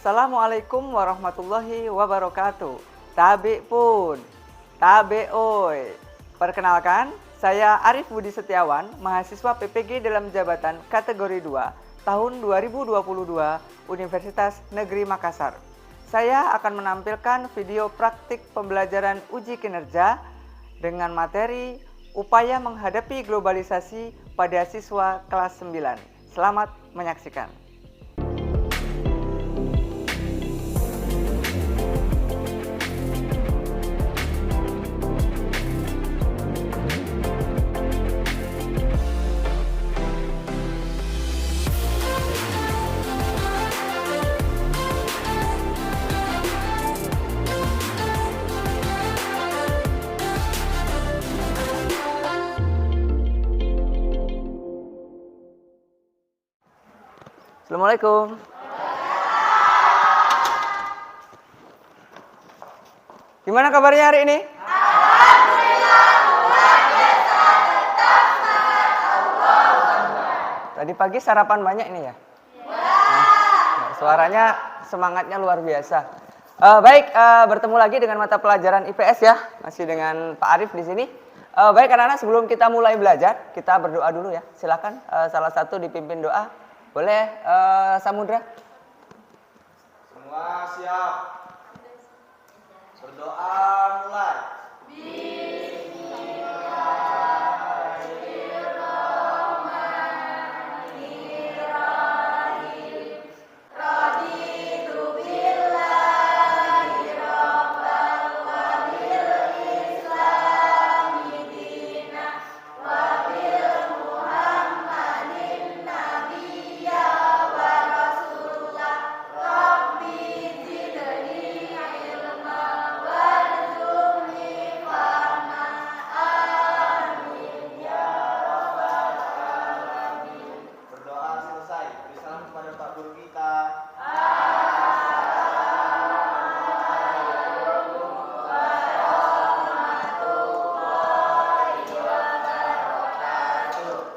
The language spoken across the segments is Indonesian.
Assalamualaikum warahmatullahi wabarakatuh. Tabe pun, tabe oi. Perkenalkan, saya Arif Budi Setiawan, mahasiswa PPG dalam jabatan kategori 2 tahun 2022 Universitas Negeri Makassar. Saya akan menampilkan video praktik pembelajaran uji kinerja dengan materi upaya menghadapi globalisasi pada siswa kelas 9. Selamat menyaksikan. Assalamualaikum. Gimana kabarnya hari ini? Alhamdulillah, luar biasa, tetap semangat Allah. Tadi pagi sarapan banyak ini ya? Nah, suaranya semangatnya luar biasa. Baik, bertemu lagi dengan mata pelajaran IPS ya, masih dengan Pak Arif di sini. Baik anak-anak, sebelum kita mulai belajar, kita berdoa dulu ya. Silakan salah satu dipimpin doa. Boleh Samudra? Semua siap. Berdoa mulai.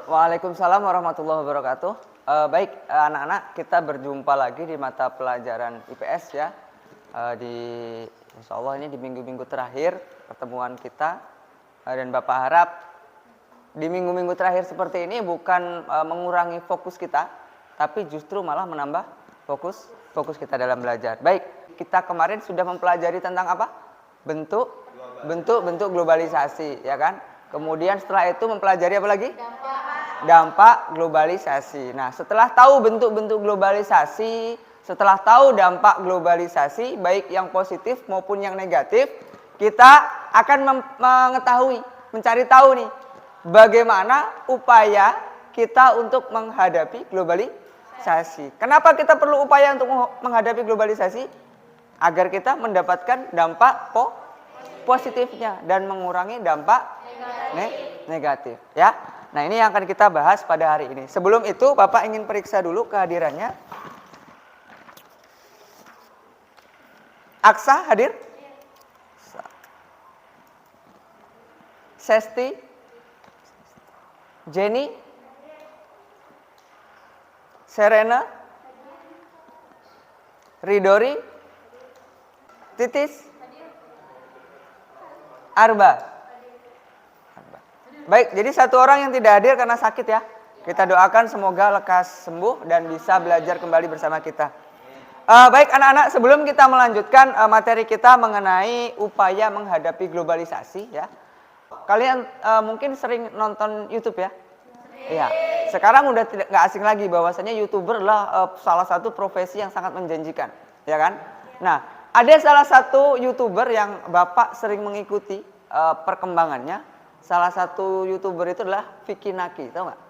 Waalaikumsalam warahmatullahi wabarakatuh. Baik anak-anak, kita berjumpa lagi di mata pelajaran IPS ya. Insya Allah ini di minggu-minggu terakhir pertemuan kita. Dan Bapak harap di minggu-minggu terakhir seperti ini bukan mengurangi fokus kita, tapi justru malah menambah fokus kita dalam belajar. Baik, kita kemarin sudah mempelajari tentang apa? Bentuk globalisasi, ya kan? Kemudian setelah itu mempelajari apa lagi? Dampak globalisasi. Nah, setelah tahu bentuk-bentuk globalisasi, setelah tahu dampak globalisasi, baik yang positif maupun yang negatif, kita akan mencari tahu nih, bagaimana upaya kita untuk menghadapi globalisasi. Kenapa kita perlu upaya untuk menghadapi globalisasi? Agar kita mendapatkan dampak positifnya dan mengurangi dampak negatif. Ya. Nah, ini yang akan kita bahas pada hari ini. Sebelum itu, Bapak ingin periksa dulu kehadirannya. Aksa hadir? Sesti? Jenny? Serena? Ridori? Titis? Arba? Baik, jadi satu orang yang tidak hadir karena sakit ya. Kita doakan semoga lekas sembuh dan bisa belajar kembali bersama kita. Baik anak-anak, sebelum kita melanjutkan materi kita mengenai upaya menghadapi globalisasi ya. Kalian mungkin sering nonton YouTube ya? Iya. Sekarang udah nggak asing lagi bahwasanya YouTuber adalah salah satu profesi yang sangat menjanjikan, ya kan? Nah, ada salah satu YouTuber yang Bapak sering mengikuti perkembangannya. Salah satu YouTuber itu adalah Vicky Naki, tahu nggak?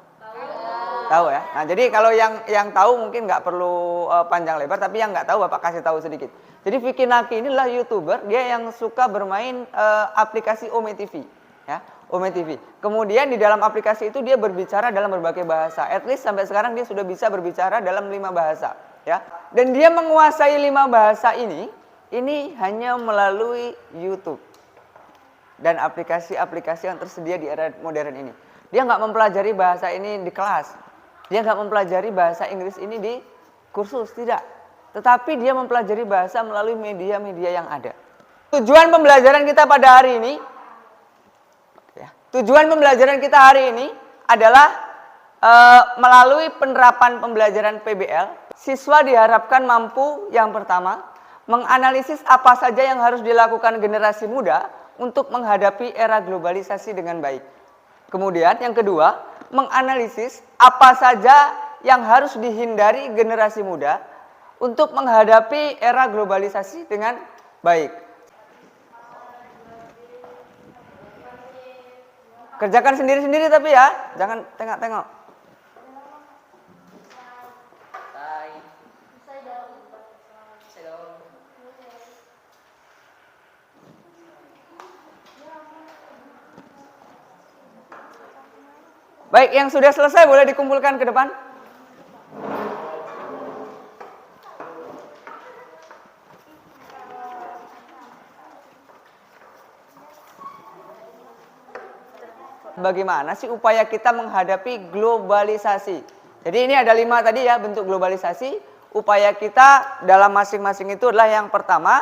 Tahu ya. Nah, jadi kalau yang tahu mungkin nggak perlu panjang lebar, tapi yang nggak tahu Bapak kasih tahu sedikit. Jadi Vicky Naki ini adalah YouTuber, dia yang suka bermain aplikasi Ome TV, ya, Ome TV. Kemudian di dalam aplikasi itu dia berbicara dalam berbagai bahasa. At least sampai sekarang dia sudah bisa berbicara dalam 5 bahasa, ya. Dan dia menguasai 5 bahasa ini hanya melalui YouTube dan aplikasi-aplikasi yang tersedia di era modern ini. Dia nggak mempelajari bahasa ini di kelas. Dia nggak mempelajari bahasa Inggris ini di kursus, tidak. tetapi dia mempelajari bahasa melalui media-media yang ada. Tujuan pembelajaran kita pada hari ini, tujuan pembelajaran kita hari ini adalah melalui penerapan pembelajaran PBL, siswa diharapkan mampu yang pertama, menganalisis apa saja yang harus dilakukan generasi muda untuk menghadapi era globalisasi dengan baik. Kemudian yang kedua, menganalisis apa saja yang harus dihindari generasi muda untuk menghadapi era globalisasi dengan baik. Kerjakan sendiri-sendiri tapi ya, jangan tengok-tengok. Baik, yang sudah selesai boleh dikumpulkan ke depan. Bagaimana sih upaya kita menghadapi globalisasi? Jadi ini ada 5 tadi ya bentuk globalisasi. Upaya kita dalam masing-masing itu adalah yang pertama,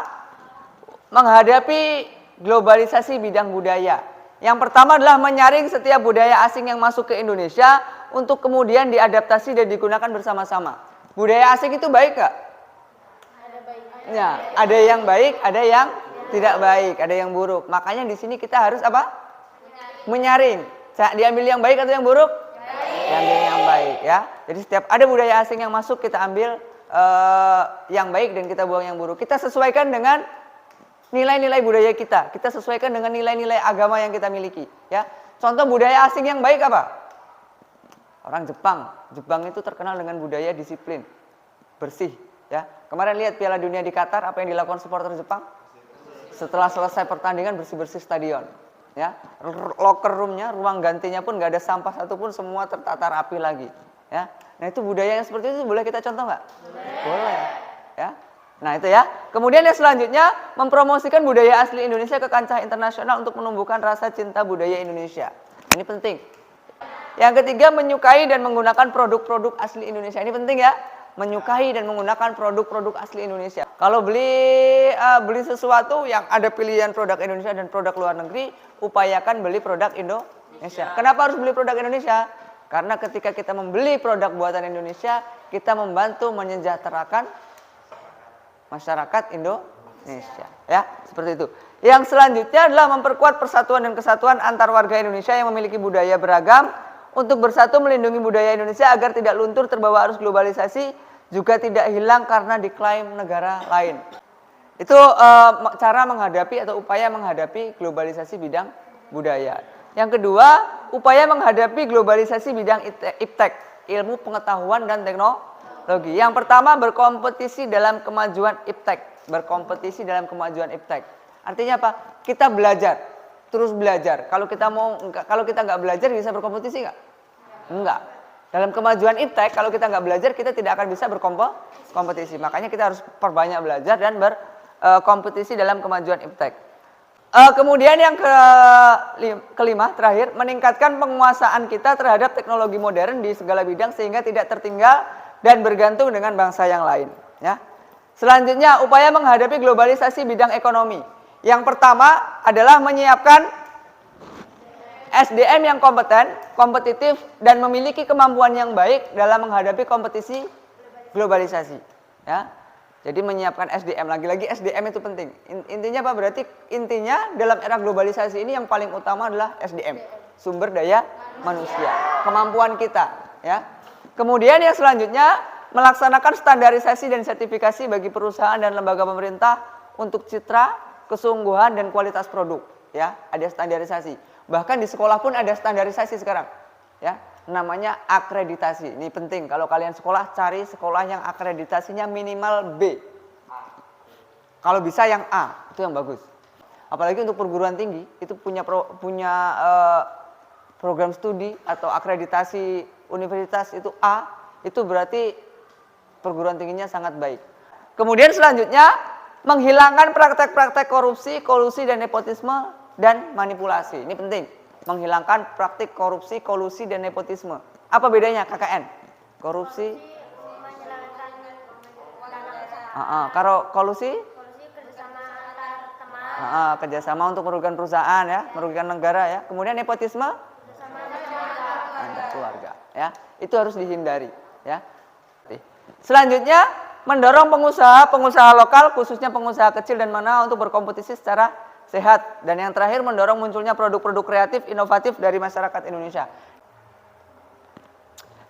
menghadapi globalisasi bidang budaya. Yang pertama adalah menyaring setiap budaya asing yang masuk ke Indonesia untuk kemudian diadaptasi dan digunakan bersama-sama. Budaya asing itu baik gak? Ya, ada yang baik, ada yang tidak baik, ada yang buruk. Makanya di sini kita harus apa? Menyaring. Diambil yang baik atau yang buruk? Diambil yang baik ya. Jadi setiap ada budaya asing yang masuk kita ambil yang baik dan kita buang yang buruk. Kita sesuaikan dengan nilai-nilai budaya kita. Kita sesuaikan dengan nilai-nilai agama yang kita miliki ya. Contoh budaya asing yang baik apa? Orang Jepang. Jepang itu terkenal dengan budaya disiplin, bersih ya. Kemarin lihat Piala Dunia di Qatar, apa yang dilakukan supporter Jepang? Setelah selesai pertandingan bersih-bersih stadion ya. Locker roomnya, ruang gantinya pun nggak ada sampah satupun, semua tertata rapi lagi ya. Nah itu budaya yang seperti itu boleh kita contoh nggak? Boleh ya. Nah itu ya. Kemudian yang selanjutnya, mempromosikan budaya asli Indonesia ke kancah internasional untuk menumbuhkan rasa cinta budaya Indonesia. Ini penting. Yang ketiga, menyukai dan menggunakan produk-produk asli Indonesia. Ini penting ya. Menyukai dan menggunakan produk-produk asli Indonesia. Kalau beli sesuatu yang ada pilihan produk Indonesia dan produk luar negeri, upayakan beli produk Indonesia. Kenapa harus beli produk Indonesia? Karena ketika kita membeli produk buatan Indonesia, kita membantu menyejahterakan masyarakat Indonesia ya, seperti itu. Yang selanjutnya adalah memperkuat persatuan dan kesatuan antar warga Indonesia yang memiliki budaya beragam untuk bersatu melindungi budaya Indonesia agar tidak luntur terbawa arus globalisasi, juga tidak hilang karena diklaim negara lain. Itu cara menghadapi atau upaya menghadapi globalisasi bidang budaya. Yang kedua, upaya menghadapi globalisasi bidang iptek, ilmu pengetahuan dan teknologi. Yang pertama, berkompetisi dalam kemajuan iptek. Berkompetisi dalam kemajuan iptek. Artinya apa? Kita belajar, terus belajar. Kalau kita nggak belajar bisa berkompetisi nggak? Enggak. Dalam kemajuan iptek, kalau kita nggak belajar, kita tidak akan bisa berkompetisi. Makanya kita harus perbanyak belajar dan berkompetisi dalam kemajuan iptek. Kemudian yang kelima, terakhir, meningkatkan penguasaan kita terhadap teknologi modern di segala bidang sehingga tidak tertinggal dan bergantung dengan bangsa yang lain ya. Selanjutnya, upaya menghadapi globalisasi bidang ekonomi. Yang pertama adalah menyiapkan SDM yang kompeten, kompetitif dan memiliki kemampuan yang baik dalam menghadapi kompetisi globalisasi ya. Jadi menyiapkan SDM, lagi-lagi SDM itu penting. Intinya apa? Berarti intinya dalam era globalisasi ini yang paling utama adalah SDM, sumber daya manusia, kemampuan kita ya. Kemudian yang selanjutnya, melaksanakan standarisasi dan sertifikasi bagi perusahaan dan lembaga pemerintah untuk citra, kesungguhan dan kualitas produk ya. Ada standarisasi. Bahkan di sekolah pun ada standarisasi sekarang ya. Namanya akreditasi. Ini penting, kalau kalian sekolah, cari sekolah yang akreditasinya minimal B. Kalau bisa yang A, itu yang bagus. Apalagi untuk perguruan tinggi, itu punya program studi atau akreditasi universitas itu A, itu berarti perguruan tingginya sangat baik. Kemudian selanjutnya, menghilangkan praktek-praktek korupsi, kolusi dan nepotisme dan manipulasi. Ini penting. Menghilangkan praktik korupsi, kolusi dan nepotisme. Apa bedanya KKN? Korupsi, Kalau kolusi? Kolusi kerjasama antar teman. Kerjasama untuk merugikan perusahaan ya, merugikan negara ya. Kemudian nepotisme? Kerjasama antar Keluarga ya. Itu harus dihindari ya. Selanjutnya mendorong pengusaha lokal khususnya pengusaha kecil dan menengah untuk berkompetisi secara sehat. Dan yang terakhir mendorong munculnya produk-produk kreatif inovatif dari masyarakat Indonesia.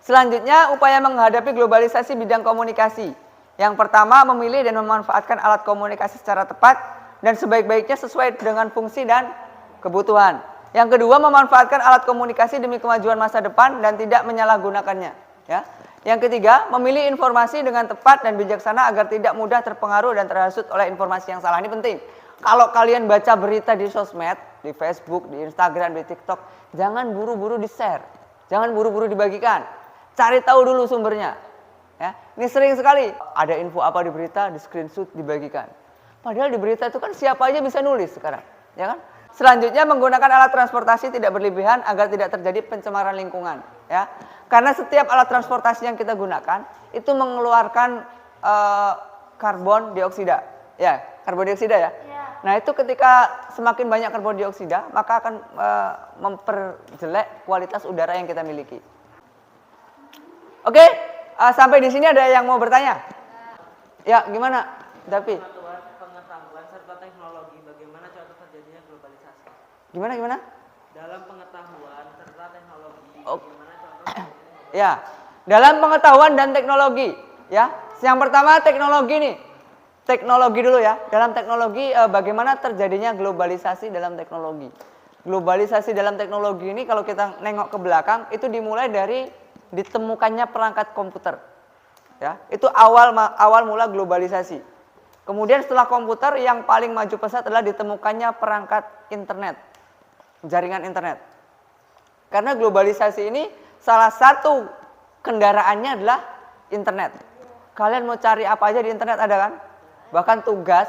Selanjutnya upaya menghadapi globalisasi bidang komunikasi. Yang pertama memilih dan memanfaatkan alat komunikasi secara tepat dan sebaik-baiknya sesuai dengan fungsi dan kebutuhan. Yang kedua memanfaatkan alat komunikasi demi kemajuan masa depan dan tidak menyalahgunakannya. Ya. Yang ketiga memilih informasi dengan tepat dan bijaksana agar tidak mudah terpengaruh dan terhasut oleh informasi yang salah. Ini penting. Kalau kalian baca berita di sosmed, di Facebook, di Instagram, di TikTok, jangan buru-buru di-share, jangan buru-buru dibagikan. Cari tahu dulu sumbernya. Ya, ini sering sekali ada info apa di berita, di screenshot, dibagikan. Padahal di berita itu kan siapa aja bisa nulis sekarang, ya kan? Selanjutnya menggunakan alat transportasi tidak berlebihan agar tidak terjadi pencemaran lingkungan, ya. Karena setiap alat transportasi yang kita gunakan itu mengeluarkan karbon dioksida, ya, karbon dioksida ya. Nah itu ketika semakin banyak karbon dioksida maka akan memperjelek kualitas udara yang kita miliki. Oke, sampai di sini ada yang mau bertanya? Ya, gimana, Davi? Pengetahuan serta teknologi, bagaimana contoh terjadinya globalisasi? Gimana? Dalam pengetahuan serta teknologi, Oh. bagaimana contoh? Ya, dalam pengetahuan dan teknologi, ya. Yang pertama teknologi nih, teknologi dulu ya. Dalam teknologi, bagaimana terjadinya globalisasi dalam teknologi? Globalisasi dalam teknologi ini kalau kita nengok ke belakang itu dimulai dari ditemukannya perangkat komputer, ya. Itu awal mula globalisasi. Kemudian setelah komputer yang paling maju pesat adalah ditemukannya perangkat internet, jaringan internet. Karena globalisasi ini salah satu kendaraannya adalah internet. Kalian mau cari apa aja di internet ada kan? Bahkan tugas,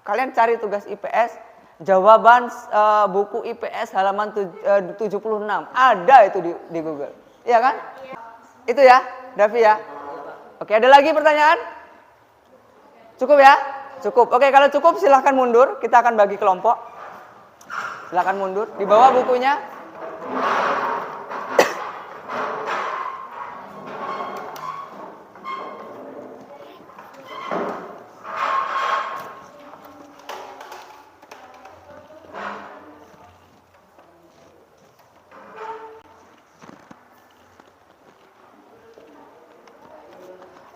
kalian cari tugas IPS, jawaban buku IPS halaman 76 ada itu di Google, iya kan? Itu ya, Davi ya. Oke, ada lagi pertanyaan? Cukup ya? Cukup. Oke, kalau cukup silahkan mundur. Kita akan bagi kelompok. Silahkan mundur. Di bawah bukunya.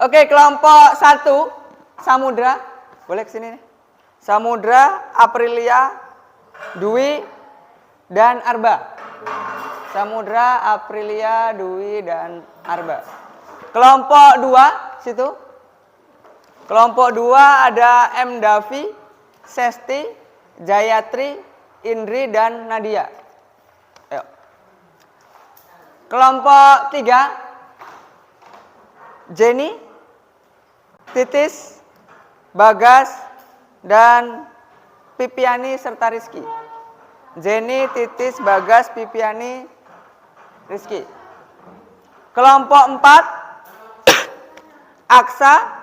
Oke, kelompok 1 Samudra, boleh kesini nih. Samudra, Aprilia, Dwi, dan Arba. Samudra, Aprilia, Dwi, dan Arba. Kelompok 2 situ. Kelompok 2 ada M. Davi, Sesti, Jayatri, Indri, dan Nadia. Ayo. Kelompok 3 Jenny, Titis, Bagas, dan Pipiani serta Rizky. Jenny, Titis, Bagas, Pipiani, Rizky. Kelompok 4 Aksa,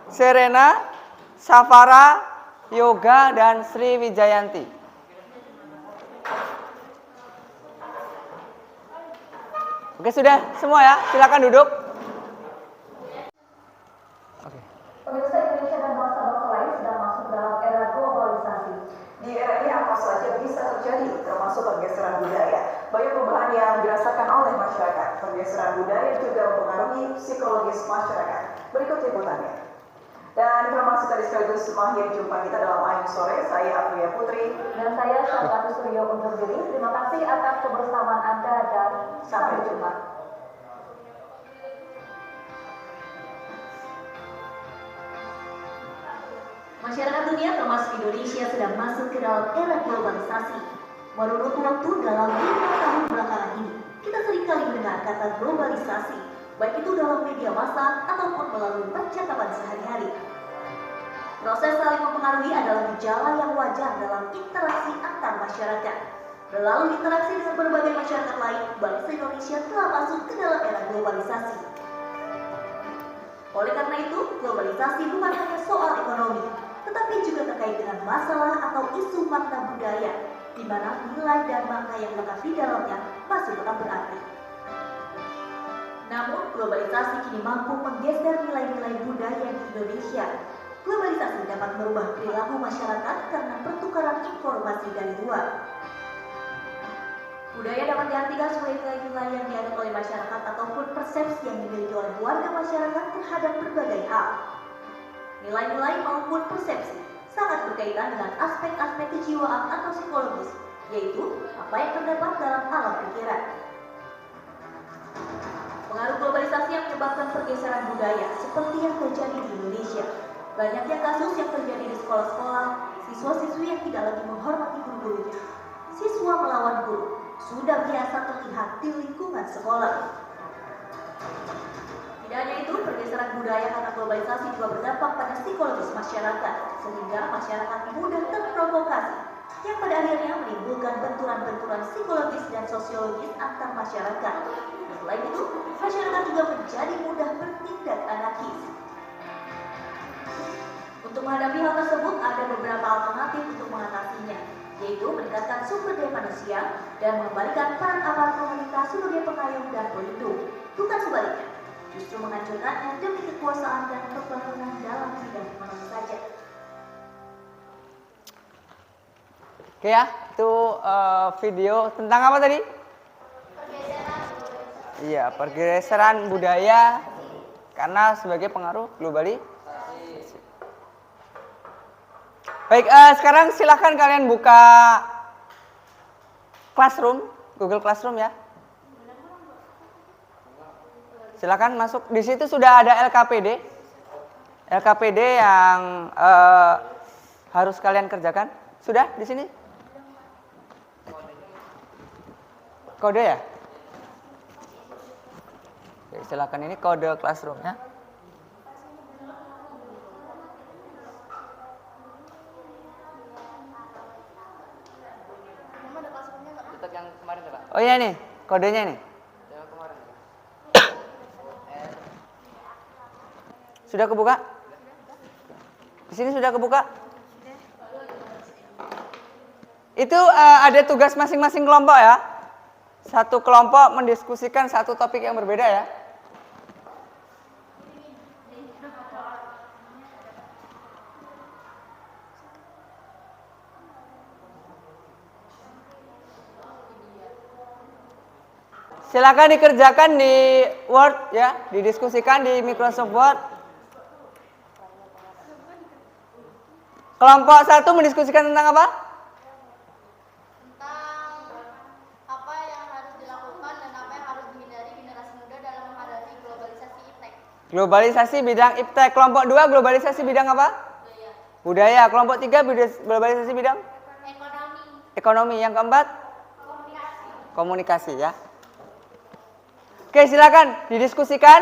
Serena, Safara, Yoga, dan Sri Wijayanti. Oke, sudah semua ya, silakan duduk. Pemirsa Indonesia dan bangsa-bangsa lain sedang masuk dalam era globalisasi. Di era ini apa saja bisa terjadi, termasuk pergeseran budaya. Banyak perubahan yang dirasakan oleh masyarakat. Pergeseran budaya juga mempengaruhi psikologis masyarakat. Berikut liputannya. Dan informasi tadi sekaligus mengakhiri jumpa kita dalam Ayu Sore. Saya Aprilia Putri. Dan saya Syarifati Suryo undur diri. Terima kasih atas kebersamaan Anda dan sampai jumpa. Masyarakat dunia termasuk Indonesia sedang masuk ke dalam era globalisasi. Menurut waktu dalam 5 tahun belakangan ini, kita seringkali mendengar kata globalisasi, baik itu dalam media massa ataupun melalui percakapan sehari-hari. Proses saling mempengaruhi adalah gejala yang wajar dalam interaksi antar masyarakat. Melalui interaksi dengan berbagai masyarakat lain, bangsa Indonesia telah masuk ke dalam era globalisasi. Oleh karena itu, globalisasi bukan hanya soal ekonomi, tetapi juga terkait dengan masalah atau isu makna budaya, di mana nilai dan makna yang terdapat di dalamnya masih tetap berarti. Namun, globalisasi kini mampu menggeser nilai-nilai budaya di Indonesia. Globalisasi dapat merubah perilaku masyarakat karena pertukaran informasi dari luar. Budaya dapat diartikan sebagai nilai-nilai yang dianut oleh masyarakat ataupun persepsi yang dimiliki oleh warga masyarakat terhadap berbagai hal. Nilai-nilai maupun persepsi sangat berkaitan dengan aspek-aspek kejiwaan atau psikologis, yaitu apa yang terdapat dalam alam pikiran. Pengaruh globalisasi yang menyebabkan pergeseran budaya seperti yang terjadi di Indonesia. Banyaknya kasus yang terjadi di sekolah-sekolah, siswa-siswi yang tidak lagi menghormati guru-gurunya. Siswa melawan guru sudah biasa terlihat di lingkungan sekolah. Tidak hanya itu, pergeseran budaya karena globalisasi juga berdampak pada psikologis masyarakat, sehingga masyarakat mudah terprovokasi, yang pada akhirnya menimbulkan benturan-benturan psikologis dan sosiologis antar masyarakat. Selain itu, masyarakat juga menjadi mudah bertindak anarkis. Untuk menghadapi hal tersebut, ada beberapa alternatif untuk mengatasinya, yaitu meningkatkan sumber daya manusia dan mengembalikan peran aparat pemerintah sebagai pengayom dan pelindung, bukan sebaliknya, justru menghancurkannya demi kekuasaan dan pembangunan dalam bidang ekonomi saja. Oke ya, itu video tentang apa tadi? Iya, pergeseran budaya karena sebagai pengaruh globalisasi. Baik, sekarang silahkan kalian buka Classroom, Google Classroom ya. Silahkan masuk. Di situ sudah ada LKPD. LKPD yang harus kalian kerjakan. Sudah di sini? Kode ya? Oke, silakan, ini kode Classroom-nya. Oh iya nih, kodenya nih. Sudah kebuka? Di sini sudah kebuka? Itu ada tugas masing-masing kelompok ya. Satu kelompok mendiskusikan satu topik yang berbeda ya. Silakan dikerjakan di Word ya, didiskusikan di Microsoft Word. Kelompok 1 mendiskusikan tentang apa? Tentang apa yang harus dilakukan dan apa yang harus dihindari generasi muda dalam menghadapi globalisasi iptek. Globalisasi bidang iptek. Kelompok 2 globalisasi bidang apa? Budaya. Kelompok 3 globalisasi bidang? Ekonomi. Yang keempat? Komunikasi ya. Oke, silakan didiskusikan.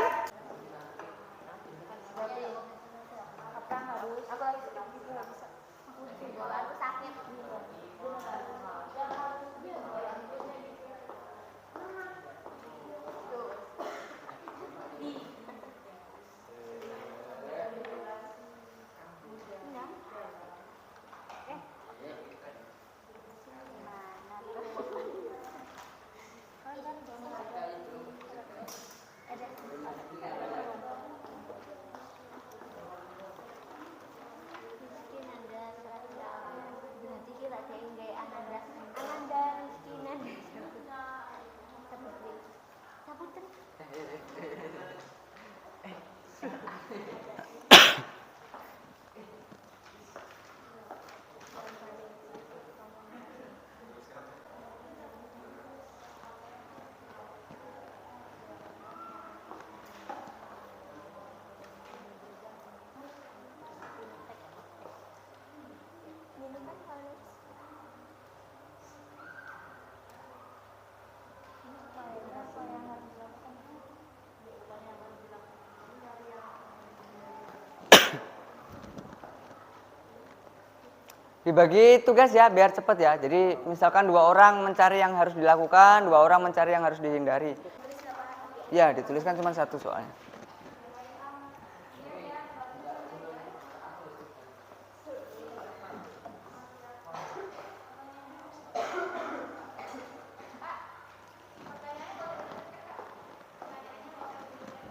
Dibagi tugas ya, biar cepat ya. Jadi misalkan 2 orang mencari yang harus dilakukan, 2 orang mencari yang harus dihindari. Ya, dituliskan cuma 1 soalnya.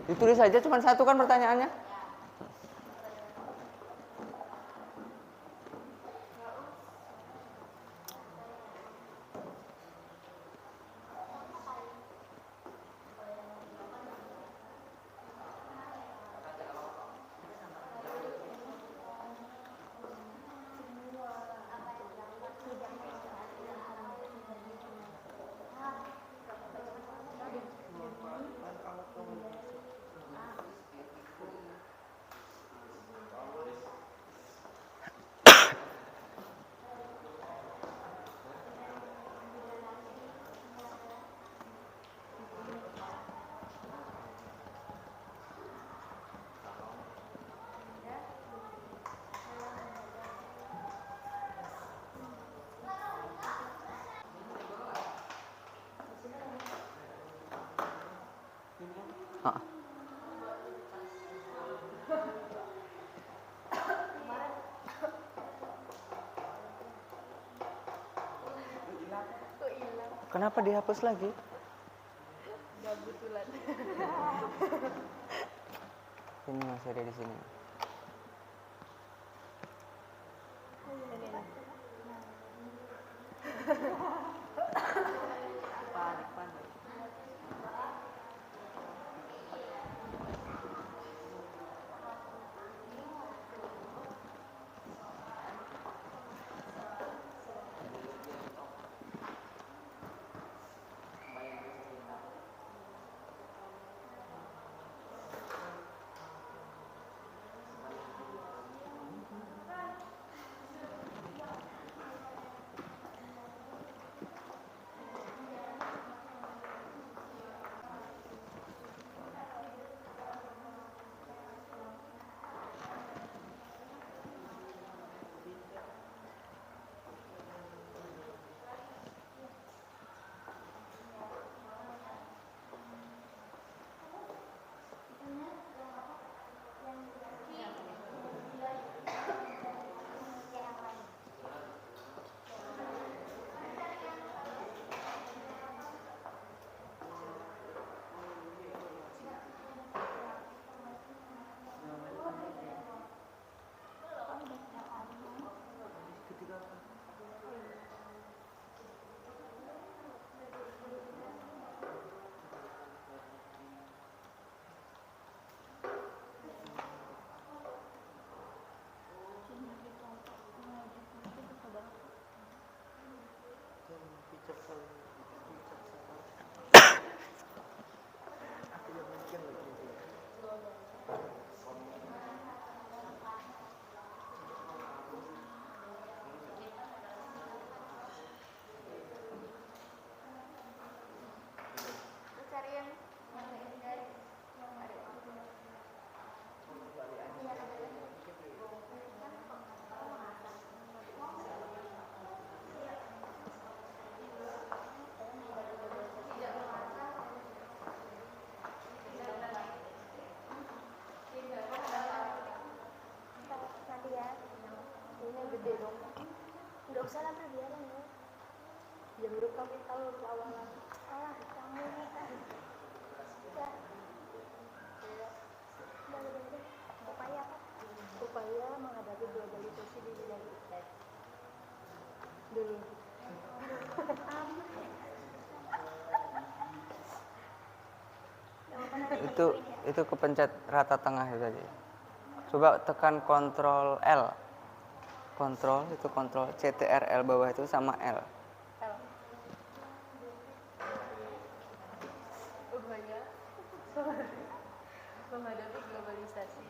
Ditulis saja cuma satu kan pertanyaannya. Ah. Kenapa dihapus lagi? Ini masih ada di sini. Nggak usah lah, biarin ya. Yang baru kami tahu awalan. Salah kamu nih kan. Ya. Udah. Upaya apa? Upaya menghadapi globalisasi di bidang IT. Dulu. Itu kepencet rata tengah itu tadi. Coba tekan Ctrl L. Kontrol itu kontrol CTRL bawah itu sama L. Upaya menghadapi globalisasi.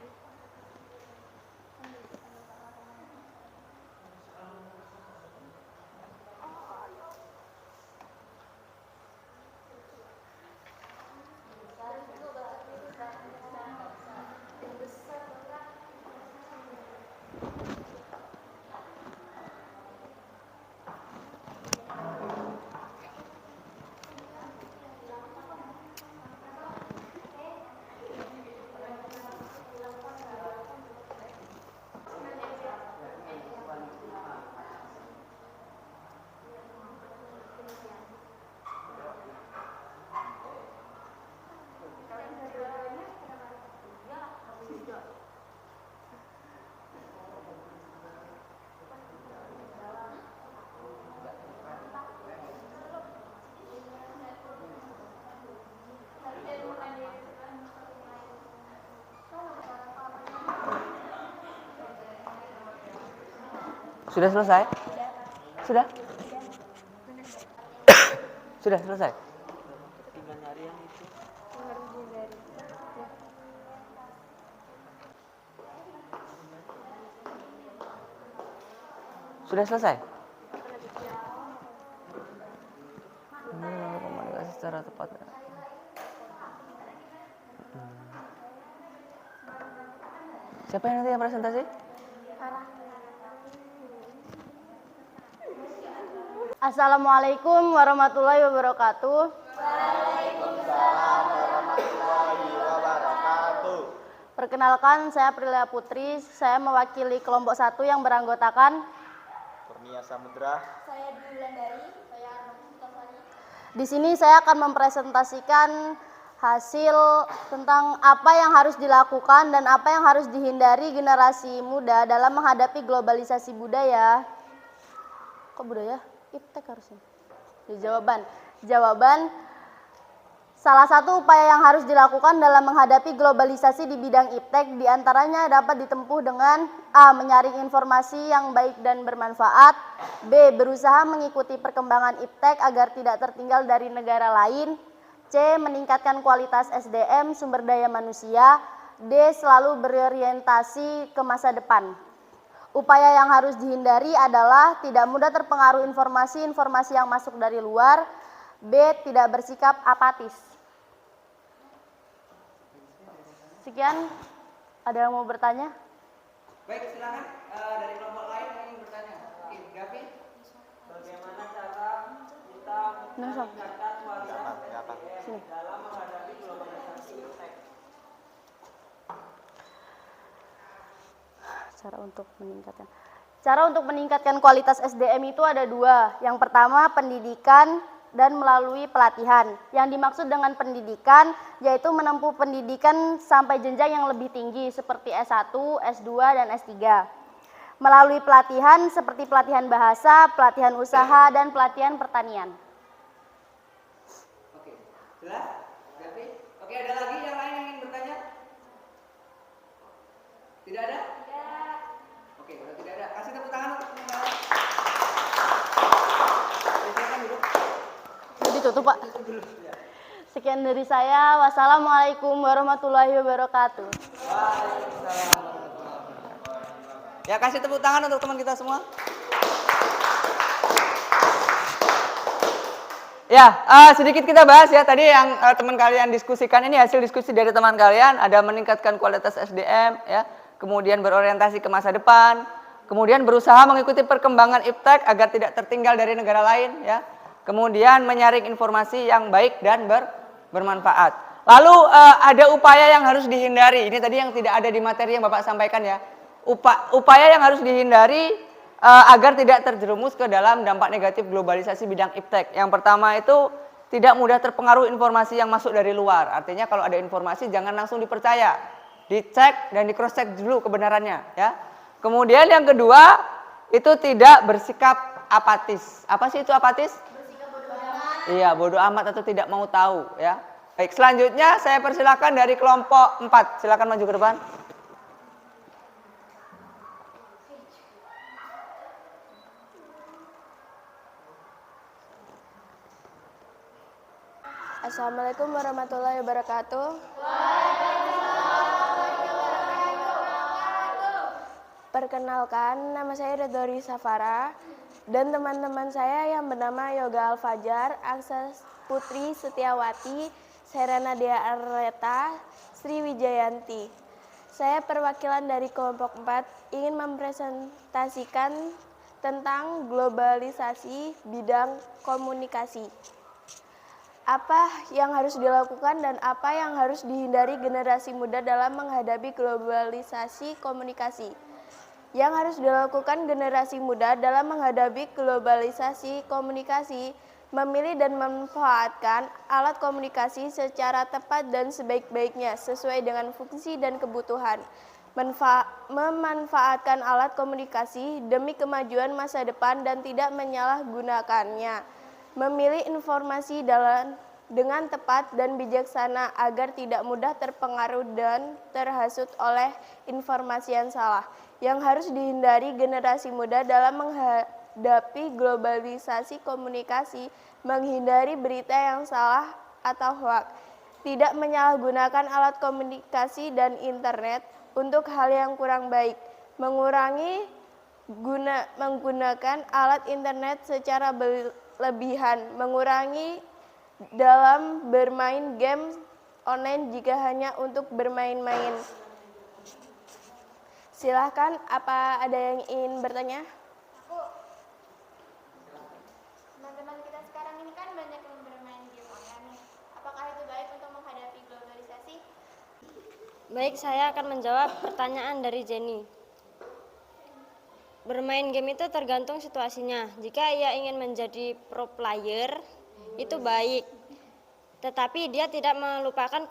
Sudah selesai? Sudah? Sudah selesai? Pertimbangan harian itu. Sudah selesai? Komunikasi secara tepat. Siapa yang nanti yang presentasi? Assalamualaikum warahmatullahi wabarakatuh. Perkenalkan, saya Prilia Putri. Saya mewakili kelompok 1 yang beranggotakan Kurnia Samudra. Saya Diulandari. Saya Di sini saya akan mempresentasikan hasil tentang apa yang harus dilakukan dan apa yang harus dihindari generasi muda dalam menghadapi globalisasi budaya. Kok budaya? Iptek harusnya. Jawaban. Salah satu upaya yang harus dilakukan dalam menghadapi globalisasi di bidang iptek diantaranya dapat ditempuh dengan A. Menyaring informasi yang baik dan bermanfaat. B. Berusaha mengikuti perkembangan iptek agar tidak tertinggal dari negara lain. C. Meningkatkan kualitas SDM sumber daya manusia. D. Selalu berorientasi ke masa depan. Upaya yang harus dihindari adalah tidak mudah terpengaruh informasi-informasi yang masuk dari luar. B. Tidak bersikap apatis. Sekian, ada yang mau bertanya? Baik, silakan dari kelompok lain yang ingin bertanya. Oke, Gavi. Bagaimana cara kita meningkatkan kualitas SDM dalam menghadapi globalisasi iptek? Cara untuk meningkatkan kualitas SDM itu ada 2. Yang pertama, pendidikan dan melalui pelatihan. Yang dimaksud dengan pendidikan yaitu menempuh pendidikan sampai jenjang yang lebih tinggi seperti S1, S2, dan S3. Melalui pelatihan seperti pelatihan bahasa, pelatihan usaha, dan pelatihan pertanian. Oke, jelas? Gavi? Oke, ada lagi yang lain yang ingin bertanya? Tidak ada? Tidak. Oke, kalau tidak ada, kasih tepuk tangan untuk teman lain. Silakan duduk. Ditutup, Pak. Sekian dari saya. Wassalamualaikum warahmatullahi wabarakatuh. Ya, kasih tepuk tangan untuk teman kita semua. Ya, sedikit kita bahas ya. Tadi yang teman kalian diskusikan ini hasil diskusi dari teman kalian. Ada meningkatkan kualitas SDM, ya, kemudian berorientasi ke masa depan, kemudian berusaha mengikuti perkembangan iptek agar tidak tertinggal dari negara lain, ya. Kemudian menyaring informasi yang baik dan bermanfaat. Lalu ada upaya yang harus dihindari. Ini tadi yang tidak ada di materi yang Bapak sampaikan ya. Upaya yang harus dihindari agar tidak terjerumus ke dalam dampak negatif globalisasi bidang iptek. Yang pertama itu tidak mudah terpengaruh informasi yang masuk dari luar. Artinya kalau ada informasi jangan langsung dipercaya, dicek dan di cross check dulu kebenarannya. Ya. Kemudian yang kedua itu tidak bersikap apatis. Apa sih itu apatis? Bersikap bodoh amat. Iya, bodoh amat atau tidak mau tahu. Ya. Baik, selanjutnya saya persilakan dari kelompok 4. Silakan maju ke depan. Assalamualaikum warahmatullahi wabarakatuh. Perkenalkan, nama saya Redori Safara dan teman-teman saya yang bernama Yoga Alfajar, Aksa Putri Setiawati, Serena Dea Arleta, Sri Wijayanti. Saya perwakilan dari kelompok 4 ingin mempresentasikan tentang globalisasi bidang komunikasi. Apa yang harus dilakukan dan apa yang harus dihindari generasi muda dalam menghadapi globalisasi komunikasi. Yang harus dilakukan generasi muda dalam menghadapi globalisasi komunikasi, memilih dan memanfaatkan alat komunikasi secara tepat dan sebaik-baiknya sesuai dengan fungsi dan kebutuhan. Memanfaatkan alat komunikasi demi kemajuan masa depan dan tidak menyalahgunakannya. Memilih informasi dengan tepat dan bijaksana agar tidak mudah terpengaruh dan terhasut oleh informasi yang salah. yang harus dihindari generasi muda dalam menghadapi globalisasi komunikasi, menghindari berita yang salah atau hoaks, tidak menyalahgunakan alat komunikasi dan internet untuk hal yang kurang baik, mengurangi menggunakan alat internet secara berlebihan, mengurangi dalam bermain game online jika hanya untuk bermain-main. Silahkan, apa ada yang ingin bertanya? Teman-teman kita sekarang ini kan banyak yang bermain game online nih. Apakah itu baik untuk menghadapi globalisasi? Baik, saya akan menjawab pertanyaan dari Jenny. Bermain game itu tergantung situasinya. Jika ia ingin menjadi pro player, itu baik. Tetapi dia tidak melupakan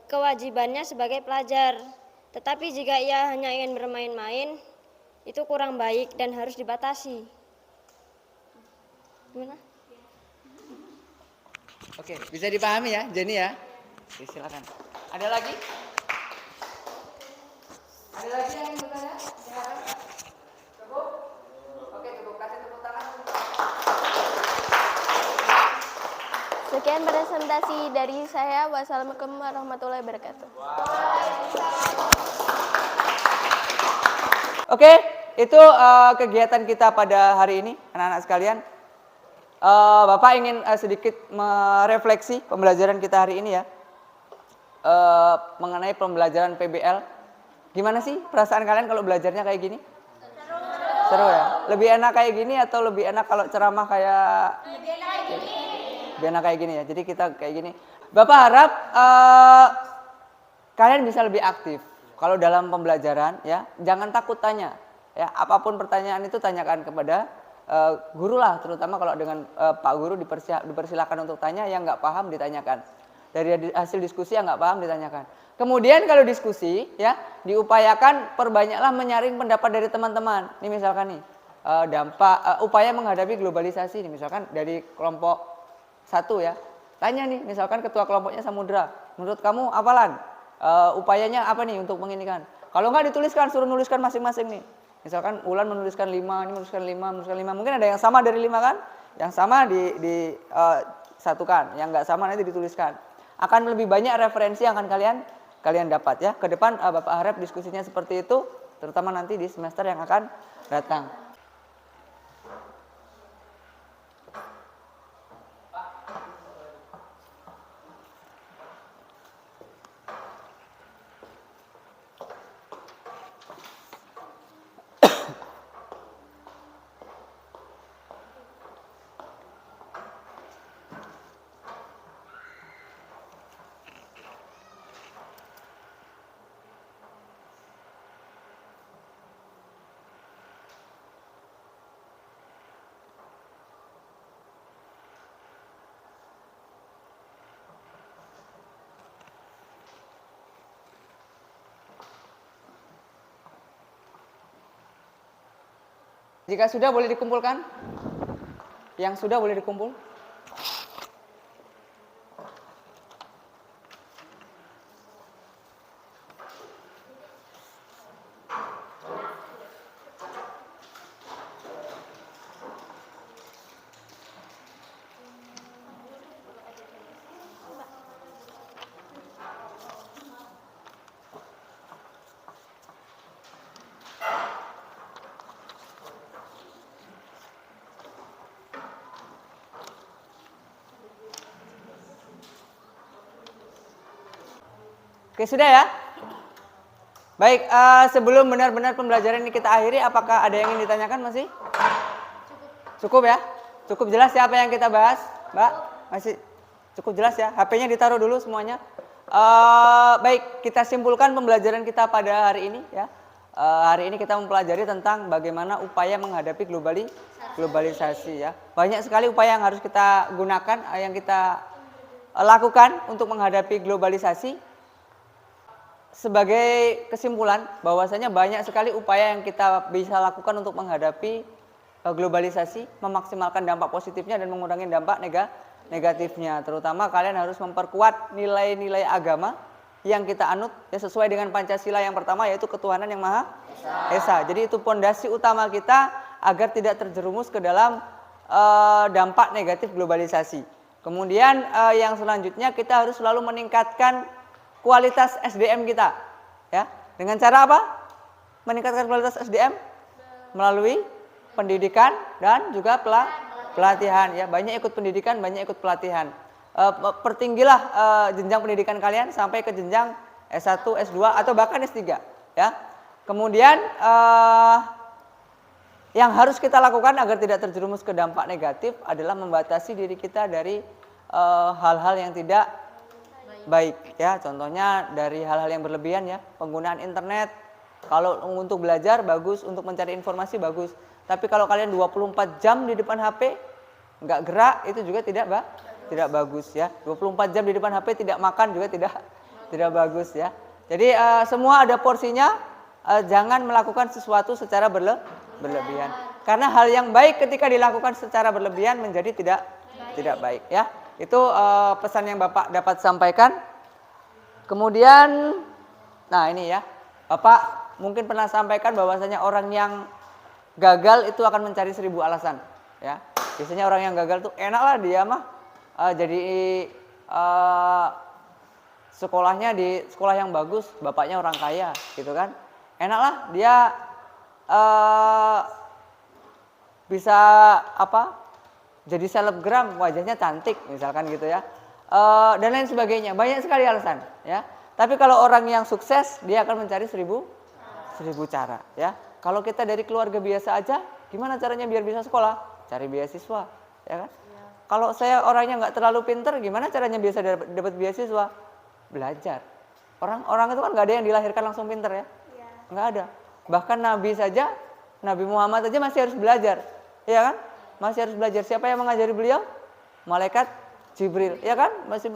kewajibannya sebagai pelajar. Tetapi jika ia hanya ingin bermain-main, itu kurang baik dan harus dibatasi. Gimana? Oke, bisa dipahami ya, Jenny ya? Oke, silakan. Ada lagi? Ada lagi yang ingin bertanya? Silakan. Cukup? Oke, cukup. Kasih tepuk tangan. Sekian presentasi dari saya. Wassalamualaikum warahmatullahi wabarakatuh. Oke, itu kegiatan kita pada hari ini, anak-anak sekalian. Bapak ingin sedikit merefleksi pembelajaran kita hari ini ya, mengenai pembelajaran PBL. Gimana sih perasaan kalian kalau belajarnya kayak gini? Seru ya? Lebih enak kayak gini atau lebih enak kalau ceramah kayak? Lebih enak kayak gini ya, jadi kita kayak gini. Bapak harap kalian bisa lebih aktif. Kalau dalam pembelajaran ya, jangan takut tanya. Ya, apapun pertanyaan itu tanyakan kepada guru lah, terutama kalau dengan Pak Guru dipersilakan untuk tanya, yang nggak paham ditanyakan. Dari hasil diskusi yang nggak paham ditanyakan. Kemudian kalau diskusi ya, diupayakan perbanyaklah menyaring pendapat dari teman-teman. Ini misalkan nih dampak upaya menghadapi globalisasi nih, misalkan dari kelompok 1 ya. Tanya nih, misalkan ketua kelompoknya Samudra, menurut kamu apalan? Upayanya apa nih untuk menginikan? Kalau nggak dituliskan, suruh nuliskan masing-masing nih. Misalkan Ulan menuliskan 5, ini menuliskan 5. Mungkin ada yang sama dari 5 kan? Yang sama disatukan, yang nggak sama nanti dituliskan. Akan lebih banyak referensi yang akan kalian dapat ya. Ke depan Bapak harap diskusinya seperti itu, terutama nanti di semester yang akan datang. Jika sudah boleh dikumpulkan? Yang sudah boleh dikumpul? Oke, sudah ya? Baik, sebelum benar-benar pembelajaran ini kita akhiri, apakah ada yang ingin ditanyakan masih? Cukup ya? Cukup jelas ya apa yang kita bahas, Mbak? Masih cukup jelas ya? HP-nya ditaruh dulu semuanya. Baik, kita simpulkan pembelajaran kita pada hari ini ya. Hari ini kita mempelajari tentang bagaimana upaya menghadapi globalisasi ya. Banyak sekali upaya yang harus kita gunakan, yang kita lakukan untuk menghadapi globalisasi. Sebagai kesimpulan bahwasanya banyak sekali upaya yang kita bisa lakukan untuk menghadapi globalisasi, memaksimalkan dampak positifnya dan mengurangi dampak negatifnya. Terutama kalian harus memperkuat nilai-nilai agama yang kita anut ya sesuai dengan Pancasila yang pertama yaitu ketuhanan yang Maha Esa. Jadi itu pondasi utama kita agar tidak terjerumus ke dalam dampak negatif globalisasi. Kemudian yang selanjutnya kita harus selalu meningkatkan kualitas SDM kita ya. Dengan cara apa? Meningkatkan kualitas SDM melalui pendidikan dan juga pelatihan ya. Banyak ikut pendidikan, banyak ikut pelatihan. Pertinggilah jenjang pendidikan kalian sampai ke jenjang S1, S2 atau bahkan S3 ya. Kemudian yang harus kita lakukan agar tidak terjerumus ke dampak negatif adalah membatasi diri kita dari hal-hal yang tidak baik ya. Contohnya dari hal-hal yang berlebihan ya, penggunaan internet. Kalau untuk belajar bagus, untuk mencari informasi bagus. Tapi kalau kalian 24 jam di depan HP nggak gerak, itu juga tidak bagus ya. 24 jam di depan HP tidak makan juga tidak bagus ya. Jadi semua ada porsinya. Jangan melakukan sesuatu secara berlebihan. Karena hal yang baik ketika dilakukan secara berlebihan menjadi tidak baik ya. Itu pesan yang Bapak dapat sampaikan. Kemudian nah ini ya. Bapak mungkin pernah sampaikan bahwasanya orang yang gagal itu akan mencari 1000 alasan ya. Biasanya orang yang gagal tuh enak lah dia mah jadi sekolahnya di sekolah yang bagus, bapaknya orang kaya gitu kan. Enak lah dia bisa apa? Jadi selebgram, wajahnya cantik misalkan gitu ya. Dan lain sebagainya. Banyak sekali alasan ya. Tapi kalau orang yang sukses dia akan mencari 1000 cara ya. Kalau kita dari keluarga biasa aja, gimana caranya biar bisa sekolah? Cari beasiswa, ya kan? Kalau saya orangnya nggak terlalu pinter, gimana caranya bisa dapat beasiswa? Belajar. Orang itu kan nggak ada yang dilahirkan langsung pinter ya, nggak ada. Bahkan Nabi saja, Nabi Muhammad saja masih harus belajar, ya kan? Masih harus belajar. Siapa yang mengajari beliau? Malaikat Jibril, ya kan? Masih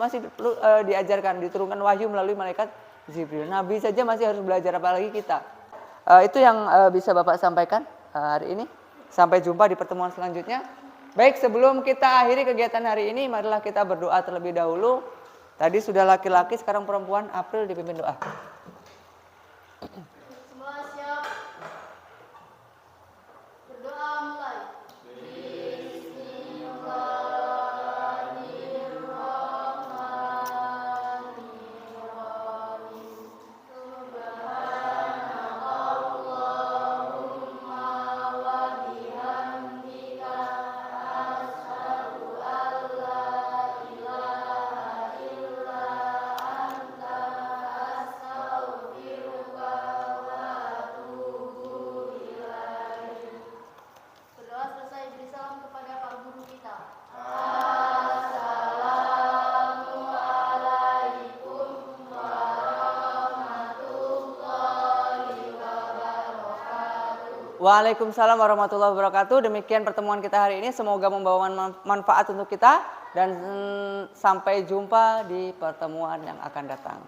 diajarkan, diturunkan wahyu melalui malaikat Jibril. Nabi saja masih harus belajar, apalagi kita. Itu yang bisa Bapak sampaikan hari ini. Sampai jumpa di pertemuan selanjutnya. Baik, sebelum kita akhiri kegiatan hari ini, marilah kita berdoa terlebih dahulu. Tadi sudah laki-laki, sekarang perempuan. April dipimpin doa. Semua siap. Berdoa mulai. Waalaikumsalam warahmatullahi wabarakatuh. Demikian pertemuan kita hari ini. Semoga membawa manfaat untuk kita. Dan sampai jumpa di pertemuan yang akan datang.